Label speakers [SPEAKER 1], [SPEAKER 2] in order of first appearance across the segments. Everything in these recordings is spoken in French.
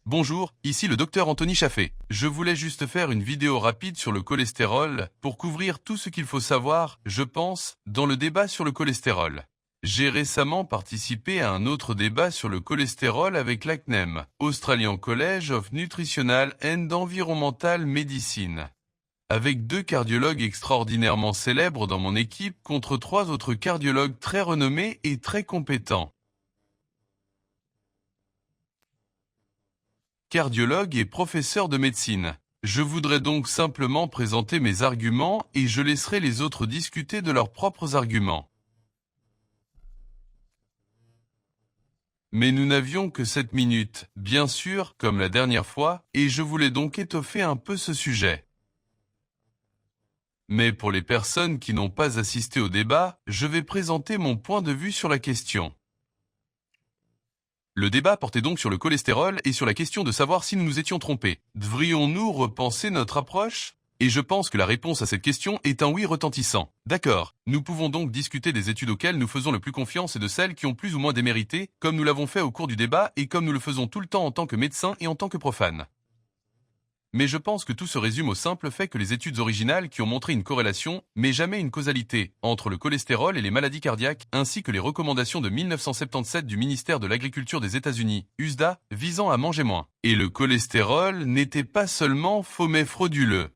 [SPEAKER 1] Bonjour, ici le docteur Anthony Chaffé. Je voulais juste faire une vidéo rapide sur le cholestérol pour couvrir tout ce qu'il faut savoir, je pense, dans le débat sur le cholestérol. J'ai récemment participé à un autre débat sur le cholestérol avec l'ACNEM, Australian College of Nutritional and Environmental Medicine, avec 2 cardiologues extraordinairement célèbres dans mon équipe contre 3 autres cardiologues très renommés et très compétents. Cardiologue et professeur de médecine. Je voudrais donc simplement présenter mes arguments et je laisserai les autres discuter de leurs propres arguments. Mais nous n'avions que 7 minutes, bien sûr, comme la dernière fois, et je voulais donc étoffer un peu ce sujet. Mais pour les personnes qui n'ont pas assisté au débat, je vais présenter mon point de vue sur la question. Le débat portait donc sur le cholestérol et sur la question de savoir si nous nous étions trompés. Devrions-nous repenser notre approche ? Et je pense que la réponse à cette question est un oui retentissant. D'accord, nous pouvons donc discuter des études auxquelles nous faisons le plus confiance et de celles qui ont plus ou moins démérité, comme nous l'avons fait au cours du débat et comme nous le faisons tout le temps en tant que médecin et en tant que profane. Mais je pense que tout se résume au simple fait que les études originales qui ont montré une corrélation, mais jamais une causalité, entre le cholestérol et les maladies cardiaques, ainsi que les recommandations de 1977 du ministère de l'Agriculture des États-Unis, USDA, visant à manger moins. Et le cholestérol n'était pas seulement faux mais frauduleux.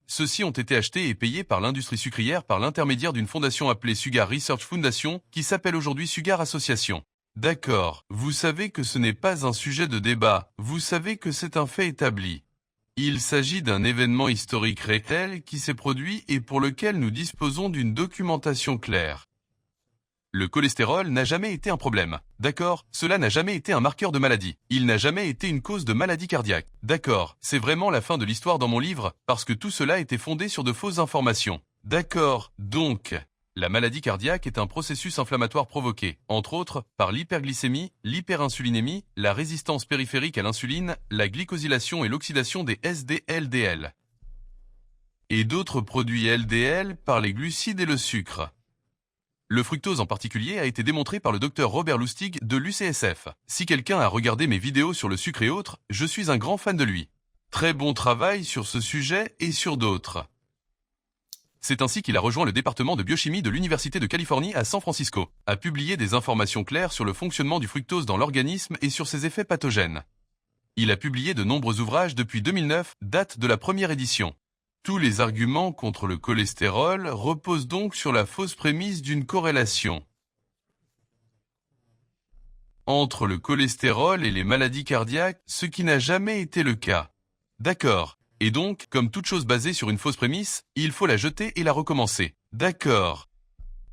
[SPEAKER 1] Ceux-ci ont été achetés et payés par l'industrie sucrière par l'intermédiaire d'une fondation appelée Sugar Research Foundation, qui s'appelle aujourd'hui Sugar Association. D'accord, vous savez que ce n'est pas un sujet de débat, vous savez que c'est un fait établi. Il s'agit d'un événement historique réel qui s'est produit et pour lequel nous disposons d'une documentation claire. Le cholestérol n'a jamais été un problème. D'accord, cela n'a jamais été un marqueur de maladie. Il n'a jamais été une cause de maladie cardiaque. D'accord, c'est vraiment la fin de l'histoire dans mon livre, parce que tout cela était fondé sur de fausses informations. D'accord, donc... La maladie cardiaque est un processus inflammatoire provoqué, entre autres, par l'hyperglycémie, l'hyperinsulinémie, la résistance périphérique à l'insuline, la glycosylation et l'oxydation des SDLDL. Et d'autres produits LDL par les glucides et le sucre. Le fructose en particulier a été démontré par le docteur Robert Lustig de l'UCSF. Si quelqu'un a regardé mes vidéos sur le sucre et autres, je suis un grand fan de lui. Très bon travail sur ce sujet et sur d'autres. C'est ainsi qu'il a rejoint le département de biochimie de l'Université de Californie à San Francisco, a publié des informations claires sur le fonctionnement du fructose dans l'organisme et sur ses effets pathogènes. Il a publié de nombreux ouvrages depuis 2009, date de la première édition. Tous les arguments contre le cholestérol reposent donc sur la fausse prémisse d'une corrélation entre le cholestérol et les maladies cardiaques, ce qui n'a jamais été le cas. D'accord. Et donc, comme toute chose basée sur une fausse prémisse, il faut la jeter et la recommencer. D'accord.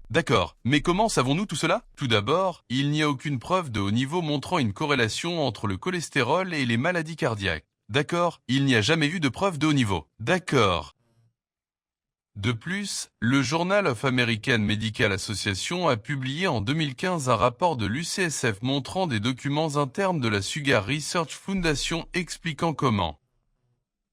[SPEAKER 1] D'accord, mais comment savons-nous tout cela ? Tout d'abord, il n'y a aucune preuve de haut niveau montrant une corrélation entre le cholestérol et les maladies cardiaques. D'accord, il n'y a jamais eu de preuve de haut niveau. D'accord. De plus, le Journal of American Medical Association a publié en 2015 un rapport de l'UCSF montrant des documents internes de la Sugar Research Foundation expliquant comment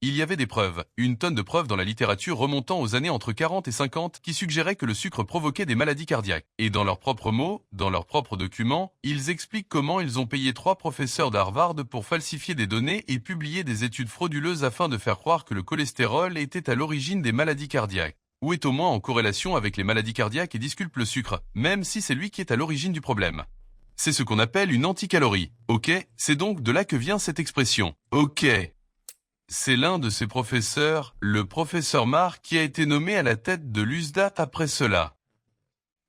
[SPEAKER 1] il y avait des preuves, une tonne de preuves dans la littérature remontant aux années entre 40 et 50 qui suggéraient que le sucre provoquait des maladies cardiaques. Et dans leurs propres mots, dans leurs propres documents, ils expliquent comment ils ont payé 3 professeurs d'Harvard pour falsifier des données et publier des études frauduleuses afin de faire croire que le cholestérol était à l'origine des maladies cardiaques. Ou est au moins en corrélation avec les maladies cardiaques et disculpe le sucre, même si c'est lui qui est à l'origine du problème. C'est ce qu'on appelle une anticalorie. Ok, c'est donc de là que vient cette expression. Ok. C'est l'un de ses professeurs, le professeur Mark, qui a été nommé à la tête de l'USDA après cela.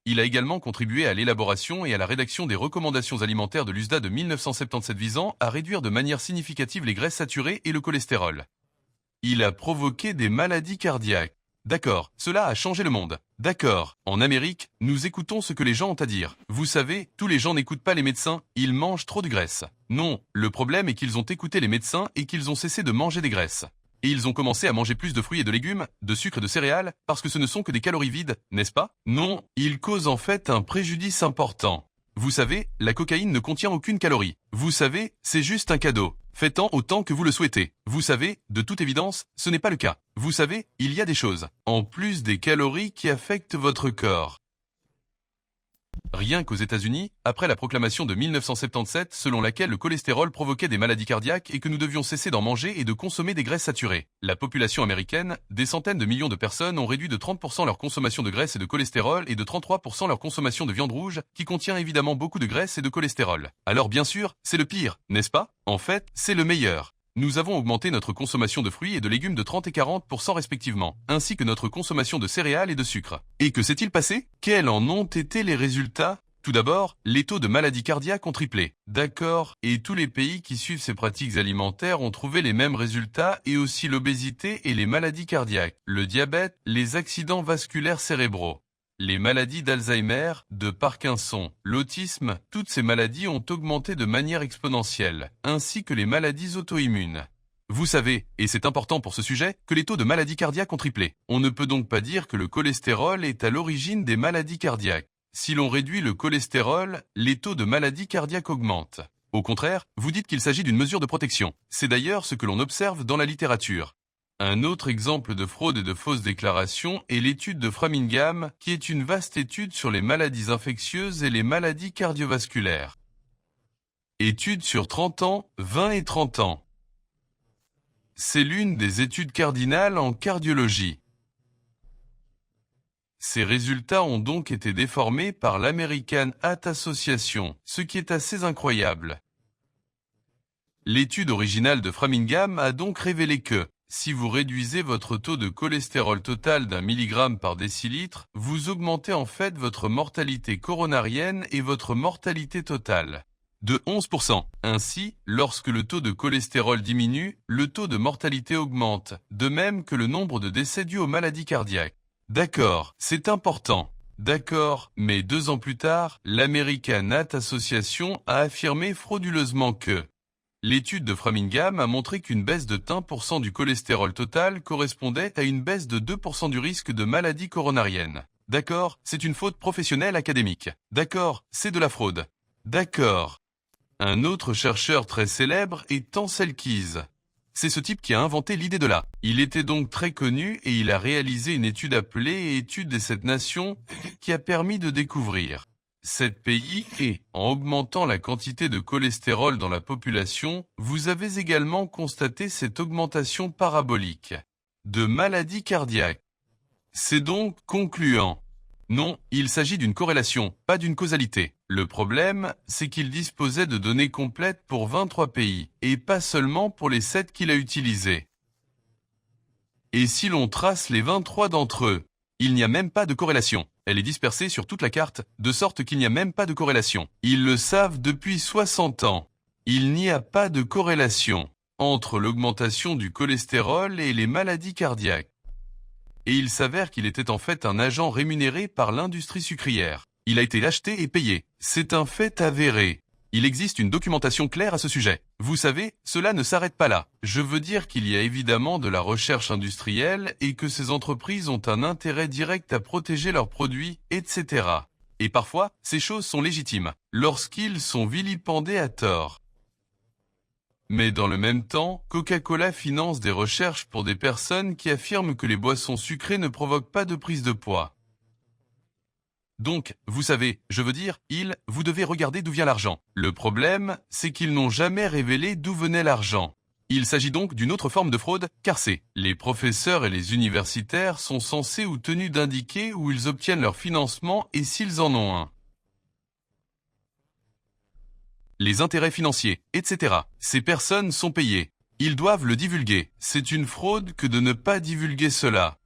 [SPEAKER 1] Il a également contribué à l'élaboration et à la rédaction des recommandations alimentaires de l'USDA de 1977 visant à réduire de manière significative les graisses saturées et le cholestérol. Il a provoqué des maladies cardiaques. D'accord, cela a changé le monde. D'accord, en Amérique, nous écoutons ce que les gens ont à dire. Vous savez, tous les gens n'écoutent pas les médecins, ils mangent trop de graisse. Non, le problème est qu'ils ont écouté les médecins et qu'ils ont cessé de manger des graisses. Et ils ont commencé à manger plus de fruits et de légumes, de sucre et de céréales, parce que ce ne sont que des calories vides, n'est-ce pas ? Non, ils causent en fait un préjudice important. Vous savez, la cocaïne ne contient aucune calorie. Vous savez, c'est juste un cadeau. Faites-en autant que vous le souhaitez. Vous savez, de toute évidence, ce n'est pas le cas. Vous savez, il y a des choses, en plus des calories qui affectent votre corps. Rien qu'aux États-Unis, après la proclamation de 1977 selon laquelle le cholestérol provoquait des maladies cardiaques et que nous devions cesser d'en manger et de consommer des graisses saturées, la population américaine, des centaines de millions de personnes ont réduit de 30% leur consommation de graisse et de cholestérol et de 33% leur consommation de viande rouge, qui contient évidemment beaucoup de graisse et de cholestérol. Alors bien sûr, c'est le pire, n'est-ce pas? En fait, c'est le meilleur. Nous avons augmenté notre consommation de fruits et de légumes de 30 et 40% respectivement, ainsi que notre consommation de céréales et de sucre. Et que s'est-il passé? Quels en ont été les résultats? Tout d'abord, les taux de maladies cardiaques ont triplé. D'accord, et tous les pays qui suivent ces pratiques alimentaires ont trouvé les mêmes résultats et aussi l'obésité et les maladies cardiaques, le diabète, les accidents vasculaires cérébraux. Les maladies d'Alzheimer, de Parkinson, l'autisme, toutes ces maladies ont augmenté de manière exponentielle, ainsi que les maladies auto-immunes. Vous savez, et c'est important pour ce sujet, que les taux de maladies cardiaques ont triplé. On ne peut donc pas dire que le cholestérol est à l'origine des maladies cardiaques. Si l'on réduit le cholestérol, les taux de maladies cardiaques augmentent. Au contraire, vous dites qu'il s'agit d'une mesure de protection. C'est d'ailleurs ce que l'on observe dans la littérature. Un autre exemple de fraude et de fausse déclaration est l'étude de Framingham, qui est une vaste étude sur les maladies infectieuses et les maladies cardiovasculaires. Étude sur 30 ans, 20 et 30 ans. C'est l'une des études cardinales en cardiologie. Ces résultats ont donc été déformés par l'American Heart Association, ce qui est assez incroyable. L'étude originale de Framingham a donc révélé que, si vous réduisez votre taux de cholestérol total d'1 mg par décilitre, vous augmentez en fait votre mortalité coronarienne et votre mortalité totale de 11%. Ainsi, lorsque le taux de cholestérol diminue, le taux de mortalité augmente, de même que le nombre de décès dus aux maladies cardiaques. D'accord, c'est important. D'accord, mais 2 ans plus tard, l'American Heart Association a affirmé frauduleusement que l'étude de Framingham a montré qu'une baisse de 1% du cholestérol total correspondait à une baisse de 2% du risque de maladie coronarienne. D'accord, c'est une faute professionnelle académique. D'accord, c'est de la fraude. D'accord. Un autre chercheur très célèbre est Ancel Keys. C'est ce type qui a inventé l'idée de la. Il était donc très connu et il a réalisé une étude appelée Étude des 7 nations qui a permis de découvrir 7 pays et, en augmentant la quantité de cholestérol dans la population, vous avez également constaté cette augmentation parabolique de maladies cardiaques. C'est donc concluant. Non, il s'agit d'une corrélation, pas d'une causalité. Le problème, c'est qu'il disposait de données complètes pour 23 pays, et pas seulement pour les 7 qu'il a utilisés. Et si l'on trace les 23 d'entre eux, il n'y a même pas de corrélation. Elle est dispersée sur toute la carte, de sorte qu'il n'y a même pas de corrélation. Ils le savent depuis 60 ans. Il n'y a pas de corrélation entre l'augmentation du cholestérol et les maladies cardiaques. Et il s'avère qu'il était en fait un agent rémunéré par l'industrie sucrière. Il a été acheté et payé. C'est un fait avéré. Il existe une documentation claire à ce sujet. Vous savez, cela ne s'arrête pas là. Je veux dire qu'il y a évidemment de la recherche industrielle et que ces entreprises ont un intérêt direct à protéger leurs produits, etc. Et parfois, ces choses sont légitimes, lorsqu'ils sont vilipendés à tort. Mais dans le même temps, Coca-Cola finance des recherches pour des personnes qui affirment que les boissons sucrées ne provoquent pas de prise de poids. Donc, vous savez, je veux dire, vous devez regarder d'où vient l'argent. Le problème, c'est qu'ils n'ont jamais révélé d'où venait l'argent. Il s'agit donc d'une autre forme de fraude, car les professeurs et les universitaires sont censés ou tenus d'indiquer où ils obtiennent leur financement et s'ils en ont un. Les intérêts financiers, etc. Ces personnes sont payées. Ils doivent le divulguer. C'est une fraude que de ne pas divulguer cela.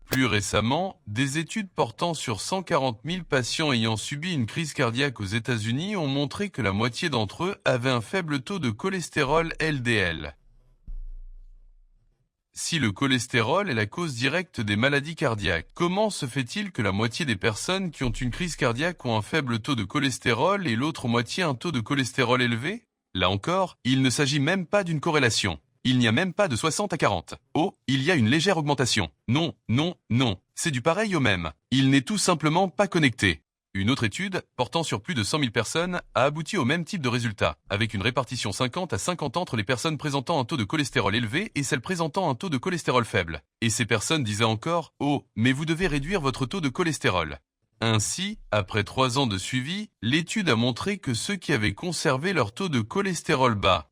[SPEAKER 1] Plus récemment, des études portant sur 140 000 patients ayant subi une crise cardiaque aux États-Unis ont montré que la moitié d'entre eux avaient un faible taux de cholestérol LDL. Si le cholestérol est la cause directe des maladies cardiaques, comment se fait-il que la moitié des personnes qui ont une crise cardiaque ont un faible taux de cholestérol et l'autre moitié un taux de cholestérol élevé? Là encore, il ne s'agit même pas d'une corrélation. Il n'y a même pas de 60 à 40. Oh, il y a une légère augmentation. Non, non, non. C'est du pareil au même. Il n'est tout simplement pas connecté. Une autre étude, portant sur plus de 100 000 personnes, a abouti au même type de résultat, avec une répartition 50 à 50 entre les personnes présentant un taux de cholestérol élevé et celles présentant un taux de cholestérol faible. Et ces personnes disaient encore « Oh, mais vous devez réduire votre taux de cholestérol ». Ainsi, après 3 ans de suivi, l'étude a montré que ceux qui avaient conservé leur taux de cholestérol bas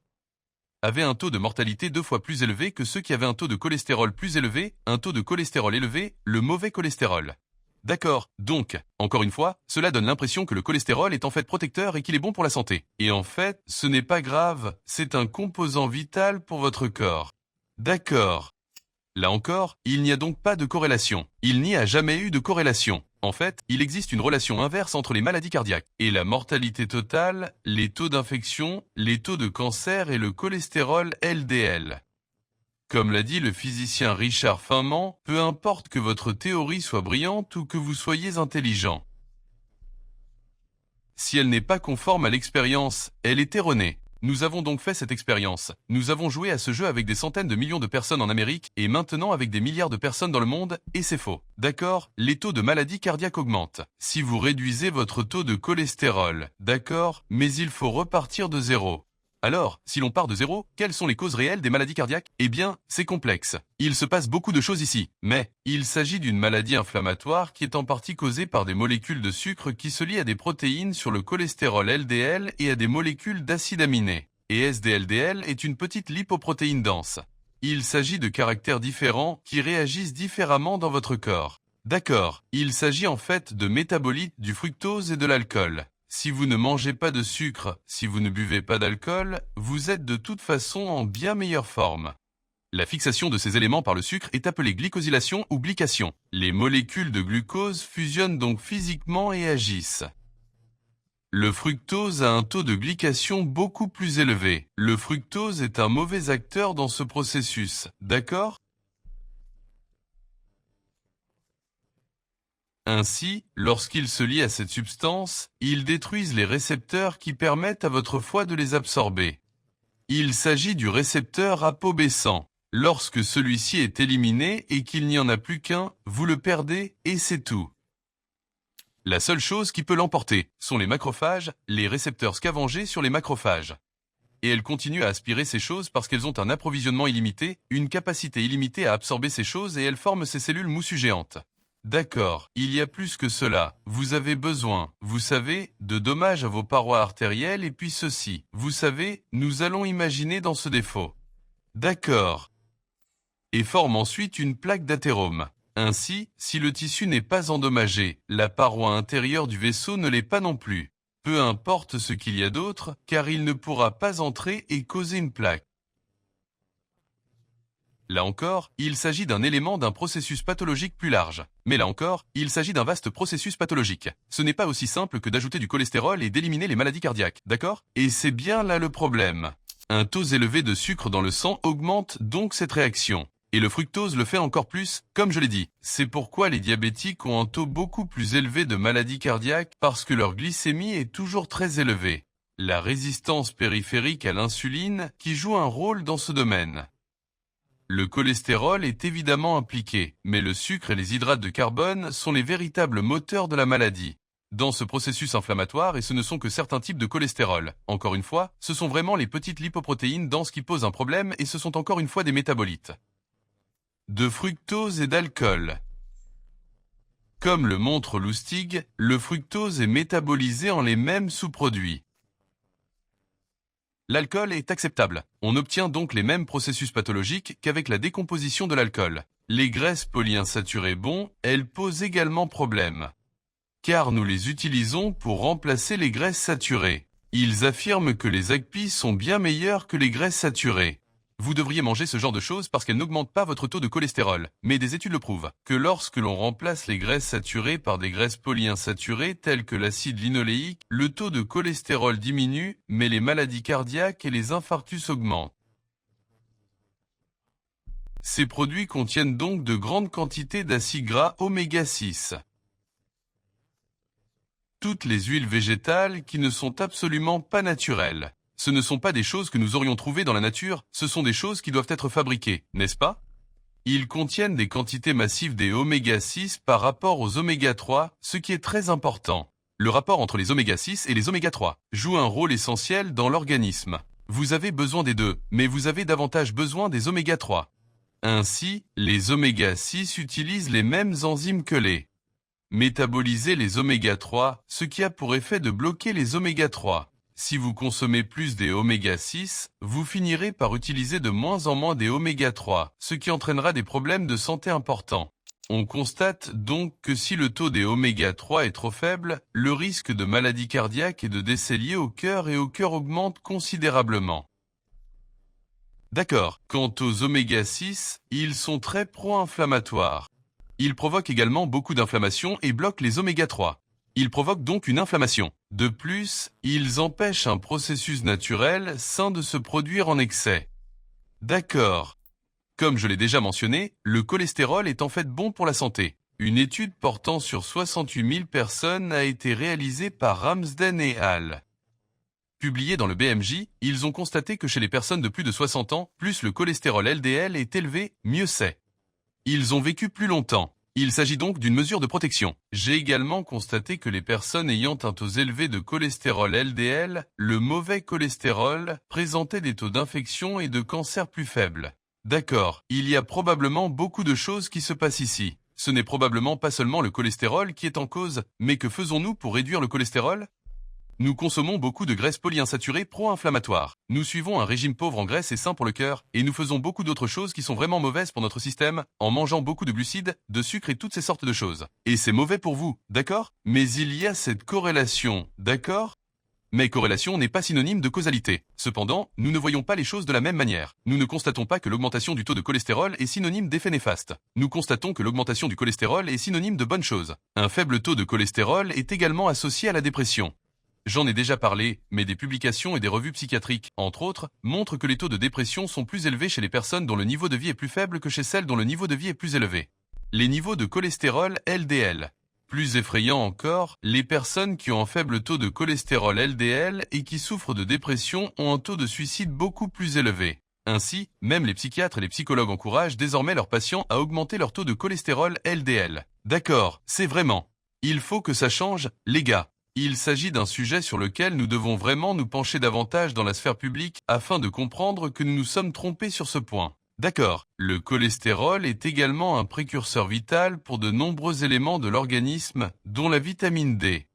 [SPEAKER 1] avaient un taux de mortalité 2 fois plus élevé que ceux qui avaient un taux de cholestérol plus élevé, un taux de cholestérol élevé, le mauvais cholestérol. D'accord, donc, encore une fois, cela donne l'impression que le cholestérol est en fait protecteur et qu'il est bon pour la santé. Et en fait, ce n'est pas grave, c'est un composant vital pour votre corps. D'accord. Là encore, il n'y a donc pas de corrélation. Il n'y a jamais eu de corrélation. En fait, il existe une relation inverse entre les maladies cardiaques et la mortalité totale, les taux d'infection, les taux de cancer et le cholestérol LDL. Comme l'a dit le physicien Richard Feynman, peu importe que votre théorie soit brillante ou que vous soyez intelligent. Si elle n'est pas conforme à l'expérience, elle est erronée. Nous avons donc fait cette expérience. Nous avons joué à ce jeu avec des centaines de millions de personnes en Amérique et maintenant avec des milliards de personnes dans le monde, et c'est faux. D'accord, les taux de maladies cardiaques augmentent. Si vous réduisez votre taux de cholestérol, d'accord, mais il faut repartir de zéro. Alors, si l'on part de zéro, quelles sont les causes réelles des maladies cardiaques? Eh bien, c'est complexe. Il se passe beaucoup de choses ici, mais il s'agit d'une maladie inflammatoire qui est en partie causée par des molécules de sucre qui se lient à des protéines sur le cholestérol LDL et à des molécules d'acides aminés. Et SDLDL est une petite lipoprotéine dense. Il s'agit de caractères différents qui réagissent différemment dans votre corps. D'accord, il s'agit en fait de métabolites du fructose et de l'alcool. Si vous ne mangez pas de sucre, si vous ne buvez pas d'alcool, vous êtes de toute façon en bien meilleure forme. La fixation de ces éléments par le sucre est appelée glycosylation ou glycation. Les molécules de glucose fusionnent donc physiquement et agissent. Le fructose a un taux de glycation beaucoup plus élevé. Le fructose est un mauvais acteur dans ce processus, d'accord ? Ainsi, lorsqu'ils se lient à cette substance, ils détruisent les récepteurs qui permettent à votre foie de les absorber. Il s'agit du récepteur apobescent. Lorsque celui-ci est éliminé et qu'il n'y en a plus qu'un, vous le perdez et c'est tout. La seule chose qui peut l'emporter sont les macrophages, les récepteurs scavengés sur les macrophages. Et elles continuent à aspirer ces choses parce qu'elles ont un approvisionnement illimité, une capacité illimitée à absorber ces choses et elles forment ces cellules moussues géantes. D'accord, il y a plus que cela. Vous avez besoin, vous savez, de dommages à vos parois artérielles et puis ceci. Vous savez, nous allons imaginer dans ce défaut. D'accord. Et forme ensuite une plaque d'athérome. Ainsi, si le tissu n'est pas endommagé, la paroi intérieure du vaisseau ne l'est pas non plus. Peu importe ce qu'il y a d'autre, car il ne pourra pas entrer et causer une plaque. Là encore, il s'agit d'un élément d'un processus pathologique plus large. Mais là encore, il s'agit d'un vaste processus pathologique. Ce n'est pas aussi simple que d'ajouter du cholestérol et d'éliminer les maladies cardiaques, d'accord? Et c'est bien là le problème. Un taux élevé de sucre dans le sang augmente donc cette réaction. Et le fructose le fait encore plus, comme je l'ai dit. C'est pourquoi les diabétiques ont un taux beaucoup plus élevé de maladies cardiaques parce que leur glycémie est toujours très élevée. La résistance périphérique à l'insuline qui joue un rôle dans ce domaine. Le cholestérol est évidemment impliqué, mais le sucre et les hydrates de carbone sont les véritables moteurs de la maladie. Dans ce processus inflammatoire, et ce ne sont que certains types de cholestérol. Encore une fois, ce sont vraiment les petites lipoprotéines denses qui posent un problème et ce sont encore une fois des métabolites. De fructose et d'alcool. Comme le montre Lustig, le fructose est métabolisé en les mêmes sous-produits. L'alcool est acceptable. On obtient donc les mêmes processus pathologiques qu'avec la décomposition de l'alcool. Les graisses polyinsaturées bon, elles posent également problème. Car nous les utilisons pour remplacer les graisses saturées. Ils affirment que les AGPI sont bien meilleures que les graisses saturées. Vous devriez manger ce genre de choses parce qu'elles n'augmentent pas votre taux de cholestérol. Mais des études le prouvent, que lorsque l'on remplace les graisses saturées par des graisses polyinsaturées telles que l'acide linoléique, le taux de cholestérol diminue, mais les maladies cardiaques et les infarctus augmentent. Ces produits contiennent donc de grandes quantités d'acides gras oméga 6. Toutes les huiles végétales qui ne sont absolument pas naturelles. Ce ne sont pas des choses que nous aurions trouvées dans la nature, ce sont des choses qui doivent être fabriquées, n'est-ce pas? Ils contiennent des quantités massives des oméga 6 par rapport aux oméga 3, ce qui est très important. Le rapport entre les oméga 6 et les oméga 3 joue un rôle essentiel dans l'organisme. Vous avez besoin des deux, mais vous avez davantage besoin des oméga 3. Ainsi, les oméga 6 utilisent les mêmes enzymes que les Métaboliser les oméga 3, ce qui a pour effet de bloquer les oméga 3. Si vous consommez plus des oméga 6, vous finirez par utiliser de moins en moins des oméga 3, ce qui entraînera des problèmes de santé importants. On constate donc que si le taux des oméga 3 est trop faible, le risque de maladie cardiaque et de décès liés au cœur augmente considérablement. D'accord. Quant aux oméga 6, ils sont très pro-inflammatoires. Ils provoquent également beaucoup d'inflammation et bloquent les oméga 3. Ils provoquent donc une inflammation. De plus, ils empêchent un processus naturel sain de se produire en excès. D'accord. Comme je l'ai déjà mentionné, le cholestérol est en fait bon pour la santé. Une étude portant sur 68 000 personnes a été réalisée par Ramsden et al. Publiée dans le BMJ, ils ont constaté que chez les personnes de plus de 60 ans, plus le cholestérol LDL est élevé, mieux c'est. Ils ont vécu plus longtemps. Il s'agit donc d'une mesure de protection. J'ai également constaté que les personnes ayant un taux élevé de cholestérol LDL, le mauvais cholestérol, présentaient des taux d'infection et de cancer plus faibles. D'accord, il y a probablement beaucoup de choses qui se passent ici. Ce n'est probablement pas seulement le cholestérol qui est en cause, mais que faisons-nous pour réduire le cholestérol ? Nous consommons beaucoup de graisses polyinsaturées pro-inflammatoires. Nous suivons un régime pauvre en graisse et sain pour le cœur, et nous faisons beaucoup d'autres choses qui sont vraiment mauvaises pour notre système, en mangeant beaucoup de glucides, de sucre et toutes ces sortes de choses. Et c'est mauvais pour vous, d'accord ? Mais il y a cette corrélation, d'accord ? Mais corrélation n'est pas synonyme de causalité. Cependant, nous ne voyons pas les choses de la même manière. Nous ne constatons pas que l'augmentation du taux de cholestérol est synonyme d'effet néfaste. Nous constatons que l'augmentation du cholestérol est synonyme de bonnes choses. Un faible taux de cholestérol est également associé à la dépression. J'en ai déjà parlé, mais des publications et des revues psychiatriques, entre autres, montrent que les taux de dépression sont plus élevés chez les personnes dont le niveau de vie est plus faible que chez celles dont le niveau de vie est plus élevé. Les niveaux de cholestérol LDL. Plus effrayant encore, les personnes qui ont un faible taux de cholestérol LDL et qui souffrent de dépression ont un taux de suicide beaucoup plus élevé. Ainsi, même les psychiatres et les psychologues encouragent désormais leurs patients à augmenter leur taux de cholestérol LDL. D'accord, c'est vraiment. Il faut que ça change, les gars. Il s'agit d'un sujet sur lequel nous devons vraiment nous pencher davantage dans la sphère publique afin de comprendre que nous nous sommes trompés sur ce point. D'accord, le cholestérol est également un précurseur vital pour de nombreux éléments de l'organisme, dont la vitamine D.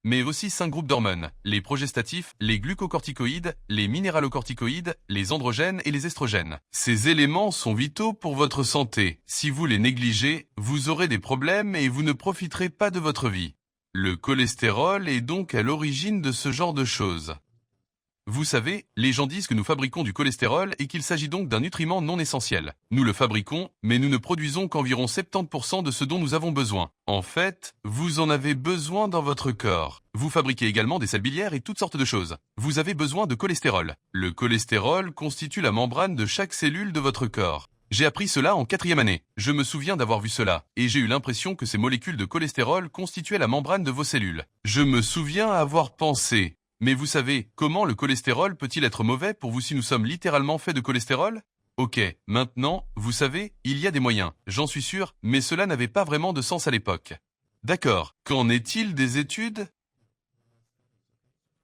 [SPEAKER 1] Mais aussi 5 groupes d'hormones, les progestatifs, les glucocorticoïdes, les minéralocorticoïdes, les androgènes et les estrogènes. Ces éléments sont vitaux pour votre santé. Si vous les négligez, vous aurez des problèmes et vous ne profiterez pas de votre vie. Le cholestérol est donc à l'origine de ce genre de choses. Vous savez, les gens disent que nous fabriquons du cholestérol et qu'il s'agit donc d'un nutriment non essentiel. Nous le fabriquons, mais nous ne produisons qu'environ 70% de ce dont nous avons besoin. En fait, vous en avez besoin dans votre corps. Vous fabriquez également des sels biliaires et toutes sortes de choses. Vous avez besoin de cholestérol. Le cholestérol constitue la membrane de chaque cellule de votre corps. J'ai appris cela en 4e année. Je me souviens d'avoir vu cela, et j'ai eu l'impression que ces molécules de cholestérol constituaient la membrane de vos cellules. Je me souviens avoir pensé, mais vous savez, comment le cholestérol peut-il être mauvais pour vous si nous sommes littéralement faits de cholestérol ? Ok, maintenant, vous savez, il y a des moyens, j'en suis sûr, mais cela n'avait pas vraiment de sens à l'époque. D'accord, qu'en est-il des études ?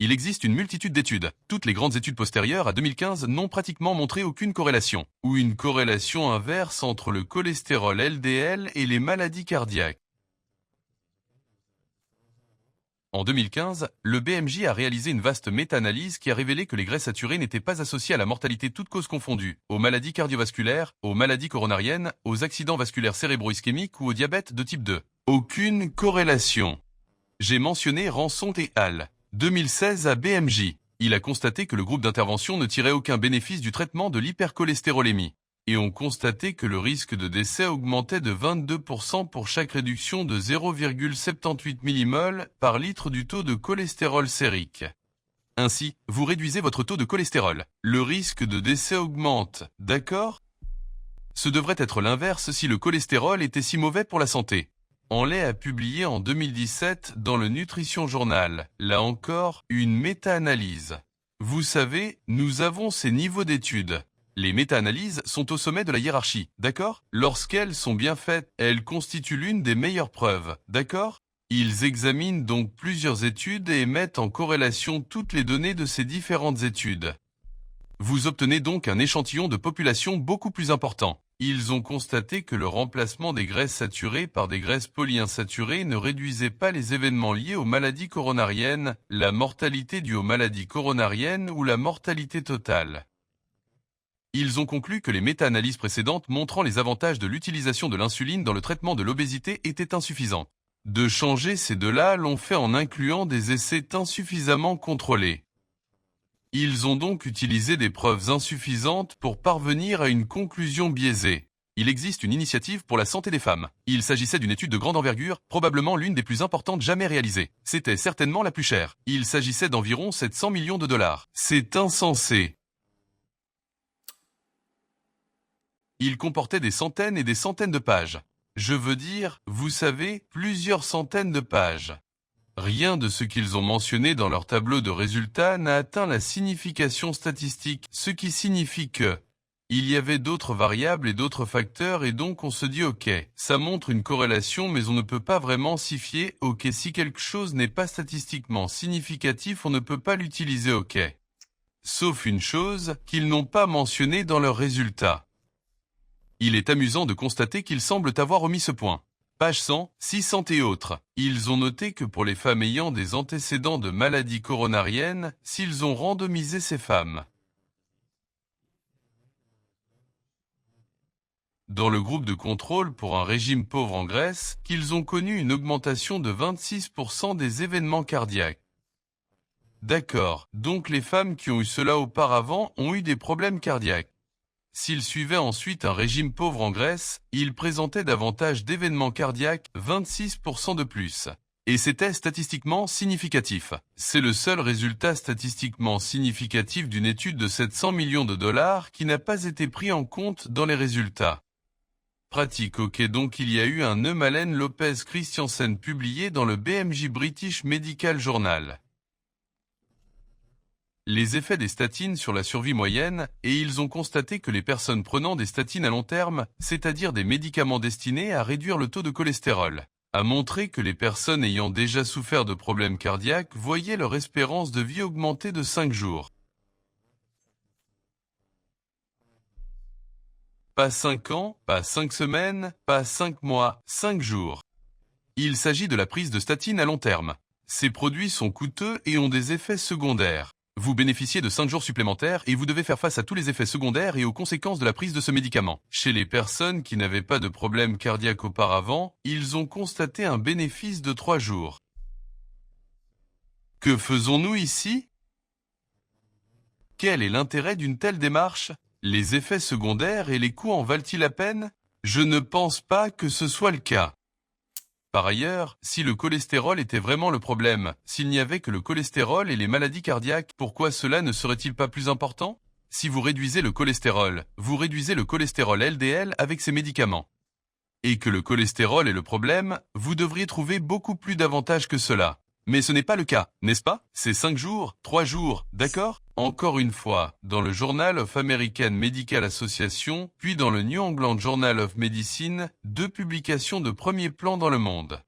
[SPEAKER 1] Il existe une multitude d'études. Toutes les grandes études postérieures à 2015 n'ont pratiquement montré aucune corrélation, ou une corrélation inverse entre le cholestérol LDL et les maladies cardiaques. En 2015, le BMJ a réalisé une vaste méta-analyse qui a révélé que les graisses saturées n'étaient pas associées à la mortalité toutes causes confondues, aux maladies cardiovasculaires, aux maladies coronariennes, aux accidents vasculaires cérébro-ischémiques ou au diabète de type 2. Aucune corrélation. J'ai mentionné Ranson et al. 2016 à BMJ. Il a constaté que le groupe d'intervention ne tirait aucun bénéfice du traitement de l'hypercholestérolémie. Et ont constaté que le risque de décès augmentait de 22% pour chaque réduction de 0,78 mmol par litre du taux de cholestérol sérique. Ainsi, vous réduisez votre taux de cholestérol. Le risque de décès augmente, d'accord ? Ce devrait être l'inverse si le cholestérol était si mauvais pour la santé. Enley a publié en 2017 dans le Nutrition Journal, là encore, une méta-analyse. Vous savez, nous avons ces niveaux d'études. Les méta-analyses sont au sommet de la hiérarchie, d'accord ? Lorsqu'elles sont bien faites, elles constituent l'une des meilleures preuves, d'accord ? Ils examinent donc plusieurs études et mettent en corrélation toutes les données de ces différentes études. Vous obtenez donc un échantillon de population beaucoup plus important. Ils ont constaté que le remplacement des graisses saturées par des graisses polyinsaturées ne réduisait pas les événements liés aux maladies coronariennes, la mortalité due aux maladies coronariennes ou la mortalité totale. Ils ont conclu que les méta-analyses précédentes montrant les avantages de l'utilisation de l'insuline dans le traitement de l'obésité étaient insuffisantes. De changer ces deux-là l'ont fait en incluant des essais insuffisamment contrôlés. Ils ont donc utilisé des preuves insuffisantes pour parvenir à une conclusion biaisée. Il existe une initiative pour la santé des femmes. Il s'agissait d'une étude de grande envergure, probablement l'une des plus importantes jamais réalisées. C'était certainement la plus chère. Il s'agissait d'environ 700 millions de dollars. C'est insensé. Il comportait des centaines et des centaines de pages. Je veux dire, vous savez, plusieurs centaines de pages. Rien de ce qu'ils ont mentionné dans leur tableau de résultats n'a atteint la signification statistique, ce qui signifie que il y avait d'autres variables et d'autres facteurs et donc on se dit ok, ça montre une corrélation mais on ne peut pas vraiment s'y fier, ok si quelque chose n'est pas statistiquement significatif on ne peut pas l'utiliser ok. Sauf une chose qu'ils n'ont pas mentionnée dans leurs résultats. Il est amusant de constater qu'ils semblent avoir omis ce point. Page 100, 600 et autres. Ils ont noté que pour les femmes ayant des antécédents de maladies coronariennes, s'ils ont randomisé ces femmes dans le groupe de contrôle pour un régime pauvre en graisse, qu'ils ont connu une augmentation de 26% des événements cardiaques. D'accord, donc les femmes qui ont eu cela auparavant ont eu des problèmes cardiaques. S'ils suivaient ensuite un régime pauvre en graisse, ils présentaient davantage d'événements cardiaques, 26% de plus. Et c'était statistiquement significatif. C'est le seul résultat statistiquement significatif d'une étude de 700 millions de dollars qui n'a pas été pris en compte dans les résultats. Pratique ok donc il y a eu un Neumalen Lopez Christiansen publié dans le BMJ British Medical Journal. Les effets des statines sur la survie moyenne, et ils ont constaté que les personnes prenant des statines à long terme, c'est-à-dire des médicaments destinés à réduire le taux de cholestérol, a montré que les personnes ayant déjà souffert de problèmes cardiaques voyaient leur espérance de vie augmenter de 5 jours. Pas 5 ans, pas 5 semaines, pas 5 mois, 5 jours. Il s'agit de la prise de statine à long terme. Ces produits sont coûteux et ont des effets secondaires. Vous bénéficiez de 5 jours supplémentaires et vous devez faire face à tous les effets secondaires et aux conséquences de la prise de ce médicament. Chez les personnes qui n'avaient pas de problème cardiaque auparavant, ils ont constaté un bénéfice de 3 jours. Que faisons-nous ici? Quel est l'intérêt d'une telle démarche? Les effets secondaires et les coûts en valent-ils la peine? Je ne pense pas que ce soit le cas. Par ailleurs, si le cholestérol était vraiment le problème, s'il n'y avait que le cholestérol et les maladies cardiaques, pourquoi cela ne serait-il pas plus important? Si vous réduisez le cholestérol, vous réduisez le cholestérol LDL avec ces médicaments. Et que le cholestérol est le problème, vous devriez trouver beaucoup plus d'avantages que cela. Mais ce n'est pas le cas, n'est-ce pas? C'est 5 jours, 3 jours, d'accord? Encore une fois, dans le Journal of American Medical Association, puis dans le New England Journal of Medicine, 2 publications de premier plan dans le monde,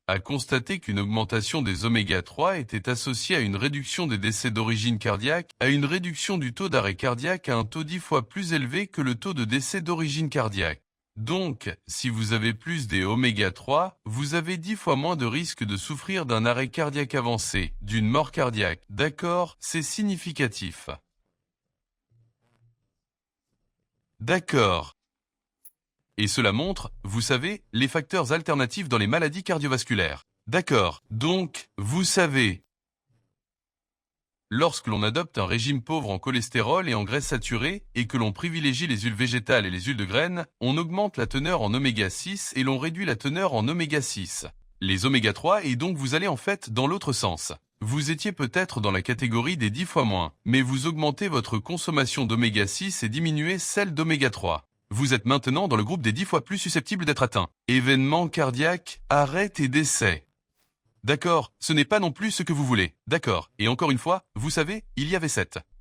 [SPEAKER 1] a constaté qu'une augmentation des oméga 3 était associée à une réduction des décès d'origine cardiaque, à une réduction du taux d'arrêt cardiaque à un taux 10 fois plus élevé que le taux de décès d'origine cardiaque. Donc, si vous avez plus des oméga 3, vous avez 10 fois moins de risque de souffrir d'un arrêt cardiaque avancé, d'une mort cardiaque. D'accord, c'est significatif. D'accord. Et cela montre, vous savez, les facteurs alternatifs dans les maladies cardiovasculaires. D'accord. Donc, vous savez, lorsque l'on adopte un régime pauvre en cholestérol et en graisses saturées, et que l'on privilégie les huiles végétales et les huiles de graines, on augmente la teneur en oméga 6 et l'on réduit la teneur en oméga 6. Les oméga 3 et donc vous allez en fait dans l'autre sens. Vous étiez peut-être dans la catégorie des 10 fois moins, mais vous augmentez votre consommation d'oméga 6 et diminuez celle d'oméga 3. Vous êtes maintenant dans le groupe des 10 fois plus susceptibles d'être atteints. Événements cardiaques, arrêt et décès. D'accord, ce n'est pas non plus ce que vous voulez. D'accord, et encore une fois, vous savez, il y avait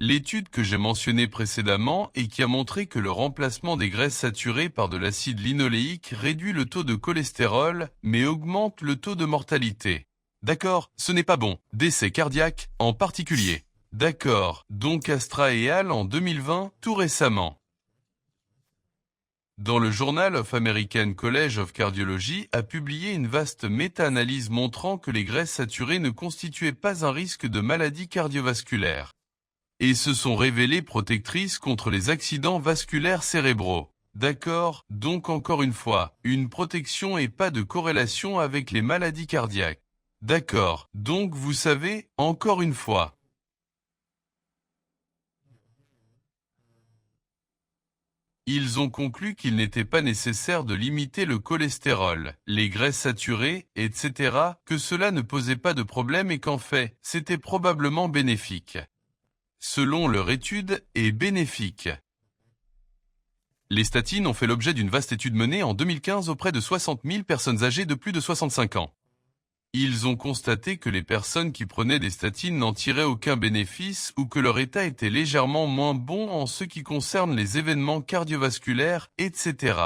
[SPEAKER 1] l'étude que j'ai mentionnée précédemment et qui a montré que le remplacement des graisses saturées par de l'acide linoléique réduit le taux de cholestérol, mais augmente le taux de mortalité. D'accord, ce n'est pas bon. Décès cardiaque, en particulier. D'accord, donc Astra et Al en 2020, tout récemment. Dans le Journal of American College of Cardiology a publié une vaste méta-analyse montrant que les graisses saturées ne constituaient pas un risque de maladie cardiovasculaire et se sont révélées protectrices contre les accidents vasculaires cérébraux. D'accord, donc encore une fois, une protection et pas de corrélation avec les maladies cardiaques. D'accord, donc vous savez, encore une fois. Ils ont conclu qu'il n'était pas nécessaire de limiter le cholestérol, les graisses saturées, etc., que cela ne posait pas de problème et qu'en fait, c'était probablement bénéfique. Selon leur étude, est bénéfique. Les statines ont fait l'objet d'une vaste étude menée en 2015 auprès de 60 000 personnes âgées de plus de 65 ans. Ils ont constaté que les personnes qui prenaient des statines n'en tiraient aucun bénéfice ou que leur état était légèrement moins bon en ce qui concerne les événements cardiovasculaires, etc.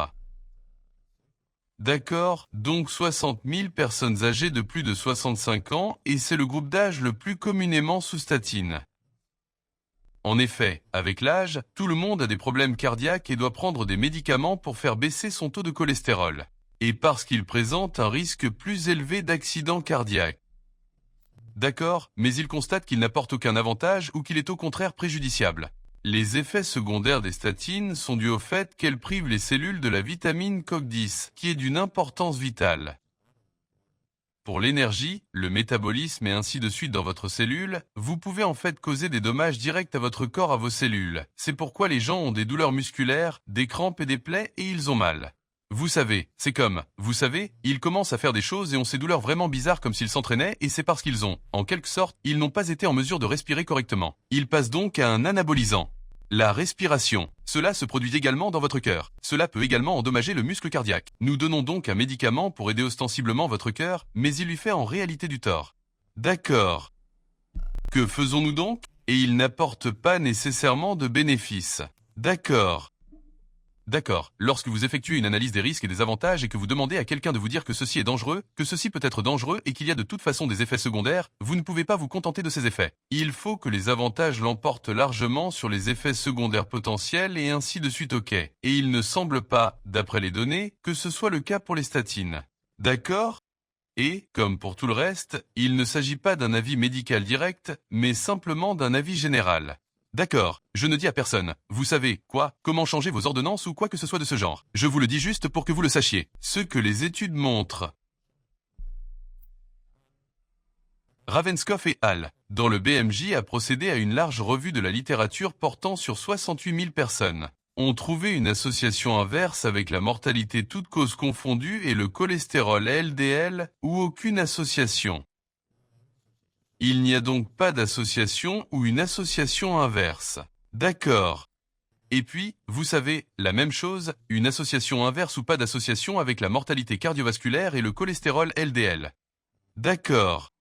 [SPEAKER 1] D'accord, donc 60 000 personnes âgées de plus de 65 ans et c'est le groupe d'âge le plus communément sous statine. En effet, avec l'âge, tout le monde a des problèmes cardiaques et doit prendre des médicaments pour faire baisser son taux de cholestérol. Et parce qu'il présente un risque plus élevé d'accident cardiaque. D'accord, mais il constate qu'il n'apporte aucun avantage ou qu'il est au contraire préjudiciable. Les effets secondaires des statines sont dus au fait qu'elles privent les cellules de la vitamine COQ10, qui est d'une importance vitale. Pour l'énergie, le métabolisme et ainsi de suite dans votre cellule, vous pouvez en fait causer des dommages directs à votre corps, à vos cellules. C'est pourquoi les gens ont des douleurs musculaires, des crampes et des plaies et ils ont mal. Vous savez, c'est comme, vous savez, ils commencent à faire des choses et ont ces douleurs vraiment bizarres comme s'ils s'entraînaient et c'est parce qu'ils ont, en quelque sorte, ils n'ont pas été en mesure de respirer correctement. Ils passent donc à un anabolisant. La respiration. Cela se produit également dans votre cœur. Cela peut également endommager le muscle cardiaque. Nous donnons donc un médicament pour aider ostensiblement votre cœur, mais il lui fait en réalité du tort. D'accord. Que faisons-nous donc? Et il n'apporte pas nécessairement de bénéfices. D'accord. D'accord. Lorsque vous effectuez une analyse des risques et des avantages et que vous demandez à quelqu'un de vous dire que ceci est dangereux, que ceci peut être dangereux et qu'il y a de toute façon des effets secondaires, vous ne pouvez pas vous contenter de ces effets. Il faut que les avantages l'emportent largement sur les effets secondaires potentiels et ainsi de suite ok. Et il ne semble pas, d'après les données, que ce soit le cas pour les statines. D'accord? Et, comme pour tout le reste, il ne s'agit pas d'un avis médical direct, mais simplement d'un avis général. D'accord, je ne dis à personne, vous savez, quoi, comment changer vos ordonnances ou quoi que ce soit de ce genre. Je vous le dis juste pour que vous le sachiez. Ce que les études montrent. Ravenscoff et al., dans le BMJ a procédé à une large revue de la littérature portant sur 68 000 personnes. Ont trouvé une association inverse avec la mortalité toutes causes confondues et le cholestérol LDL ou aucune association. Il n'y a donc pas d'association ou une association inverse. D'accord. Et puis, vous savez, la même chose, une association inverse ou pas d'association avec la mortalité cardiovasculaire et le cholestérol LDL. D'accord.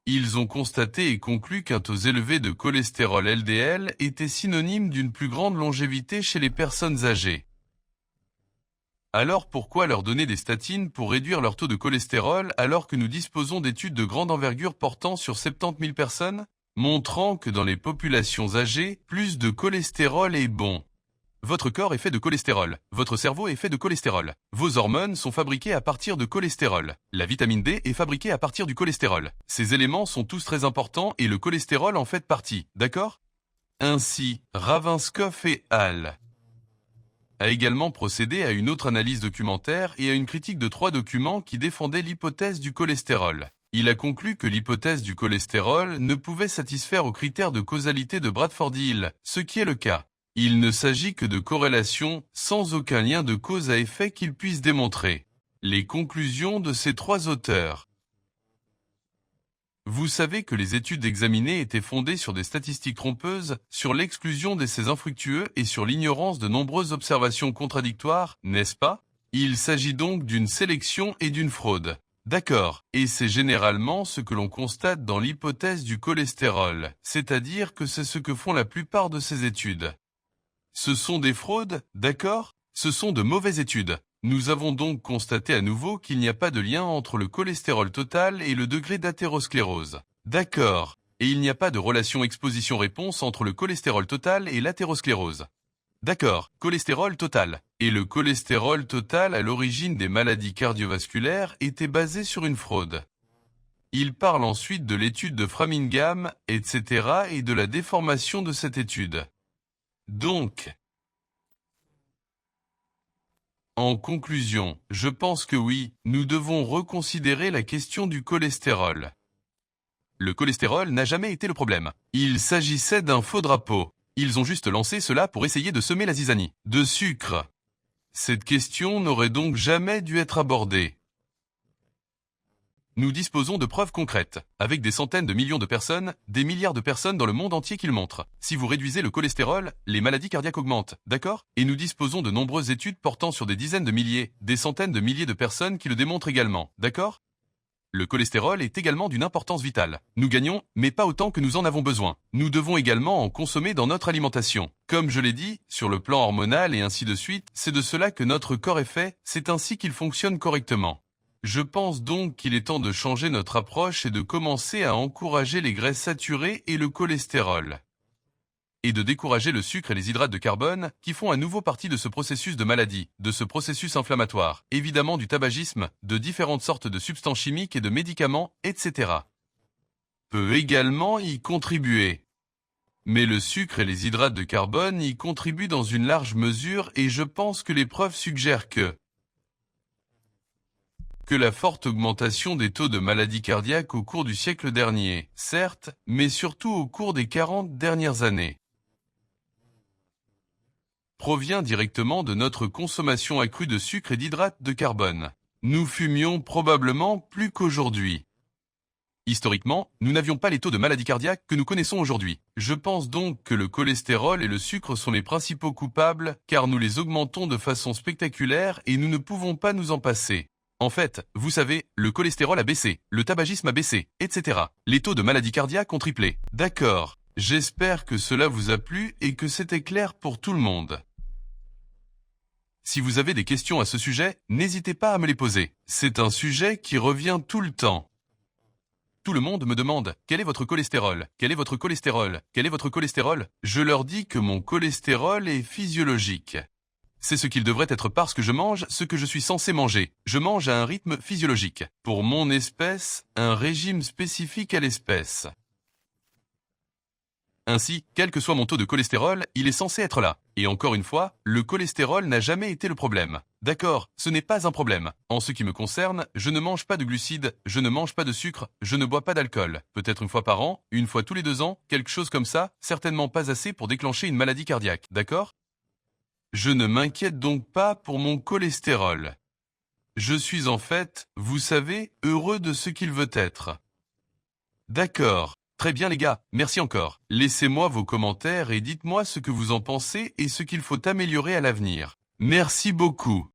[SPEAKER 1] Ils ont constaté et conclu qu'un taux élevé de cholestérol LDL était synonyme d'une plus grande longévité chez les personnes âgées. Alors pourquoi leur donner des statines pour réduire leur taux de cholestérol alors que nous disposons d'études de grande envergure portant sur 70 000 personnes, montrant que dans les populations âgées, plus de cholestérol est bon. Votre corps est fait de cholestérol, votre cerveau est fait de cholestérol, vos hormones sont fabriquées à partir de cholestérol, la vitamine D est fabriquée à partir du cholestérol. Ces éléments sont tous très importants et le cholestérol en fait partie, d'accord? Ainsi, Ravenscoff et al. a également procédé à une autre analyse documentaire et à une critique de 3 documents qui défendaient l'hypothèse du cholestérol. Il a conclu que l'hypothèse du cholestérol ne pouvait satisfaire aux critères de causalité de Bradford-Hill, ce qui est le cas. Il ne s'agit que de corrélations sans aucun lien de cause à effet qu'ils puissent démontrer. Les conclusions de ces 3 auteurs. Vous savez que les études examinées étaient fondées sur des statistiques trompeuses, sur l'exclusion d'essais infructueux et sur l'ignorance de nombreuses observations contradictoires, n'est-ce pas? Il s'agit donc d'une sélection et d'une fraude. D'accord, et c'est généralement ce que l'on constate dans l'hypothèse du cholestérol, c'est-à-dire que c'est ce que font la plupart de ces études. Ce sont des fraudes, d'accord? Ce sont de mauvaises études. Nous avons donc constaté à nouveau qu'il n'y a pas de lien entre le cholestérol total et le degré d'athérosclérose. D'accord. Et il n'y a pas de relation exposition-réponse entre le cholestérol total et l'athérosclérose. D'accord, cholestérol total. Et le cholestérol total à l'origine des maladies cardiovasculaires était basé sur une fraude. Il parle ensuite de l'étude de Framingham, etc. et de la déformation de cette étude. Donc, en conclusion, je pense que oui, nous devons reconsidérer la question du cholestérol. Le cholestérol n'a jamais été le problème. Il s'agissait d'un faux drapeau. Ils ont juste lancé cela pour essayer de semer la zizanie. De sucre. Cette question n'aurait donc jamais dû être abordée. Nous disposons de preuves concrètes, avec des centaines de millions de personnes, des milliards de personnes dans le monde entier qui le montrent. Si vous réduisez le cholestérol, les maladies cardiaques augmentent, d'accord? Et nous disposons de nombreuses études portant sur des dizaines de milliers, des centaines de milliers de personnes qui le démontrent également, d'accord? Le cholestérol est également d'une importance vitale. Nous gagnons, mais pas autant que nous en avons besoin. Nous devons également en consommer dans notre alimentation. Comme je l'ai dit, sur le plan hormonal et ainsi de suite, c'est de cela que notre corps est fait, c'est ainsi qu'il fonctionne correctement. Je pense donc qu'il est temps de changer notre approche et de commencer à encourager les graisses saturées et le cholestérol. Et de décourager le sucre et les hydrates de carbone qui font à nouveau partie de ce processus de maladie, de ce processus inflammatoire, évidemment du tabagisme, de différentes sortes de substances chimiques et de médicaments, etc. Peut également y contribuer. Mais le sucre et les hydrates de carbone y contribuent dans une large mesure et je pense que les preuves suggèrent que la forte augmentation des taux de maladies cardiaques au cours du siècle dernier, certes, mais surtout au cours des 40 dernières années, provient directement de notre consommation accrue de sucre et d'hydrates de carbone. Nous fumions probablement plus qu'aujourd'hui. Historiquement, nous n'avions pas les taux de maladies cardiaques que nous connaissons aujourd'hui. Je pense donc que le cholestérol et le sucre sont les principaux coupables, car nous les augmentons de façon spectaculaire et nous ne pouvons pas nous en passer. En fait, vous savez, le cholestérol a baissé, le tabagisme a baissé, etc. Les taux de maladies cardiaques ont triplé. D'accord. J'espère que cela vous a plu et que c'était clair pour tout le monde. Si vous avez des questions à ce sujet, n'hésitez pas à me les poser. C'est un sujet qui revient tout le temps. Tout le monde me demande « Quel est votre cholestérol ? Quel est votre cholestérol ? Quel est votre cholestérol ?» Je leur dis que mon cholestérol est physiologique. C'est ce qu'il devrait être parce que je mange ce que je suis censé manger. Je mange à un rythme physiologique. Pour mon espèce, un régime spécifique à l'espèce. Ainsi, quel que soit mon taux de cholestérol, il est censé être là. Et encore une fois, le cholestérol n'a jamais été le problème. D'accord, ce n'est pas un problème. En ce qui me concerne, je ne mange pas de glucides, je ne mange pas de sucre, je ne bois pas d'alcool. Peut-être une fois par an, une fois tous les 2 ans, quelque chose comme ça, certainement pas assez pour déclencher une maladie cardiaque, d'accord? Je ne m'inquiète donc pas pour mon cholestérol. Je suis en fait, vous savez, heureux de ce qu'il veut être. D'accord. Très bien les gars, merci encore. Laissez-moi vos commentaires et dites-moi ce que vous en pensez et ce qu'il faut améliorer à l'avenir. Merci beaucoup.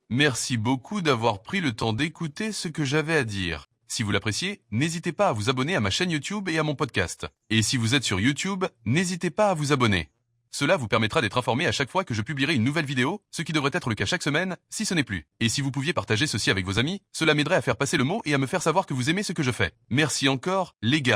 [SPEAKER 1] Merci beaucoup d'avoir pris le temps d'écouter ce que j'avais à dire. Si vous l'appréciez, n'hésitez pas à vous abonner à ma chaîne YouTube et à mon podcast. Et si vous êtes sur YouTube, n'hésitez pas à vous abonner. Cela vous permettra d'être informé à chaque fois que je publierai une nouvelle vidéo, ce qui devrait être le cas chaque semaine, si ce n'est plus. Et si vous pouviez partager ceci avec vos amis, cela m'aiderait à faire passer le mot et à me faire savoir que vous aimez ce que je fais. Merci encore, les gars.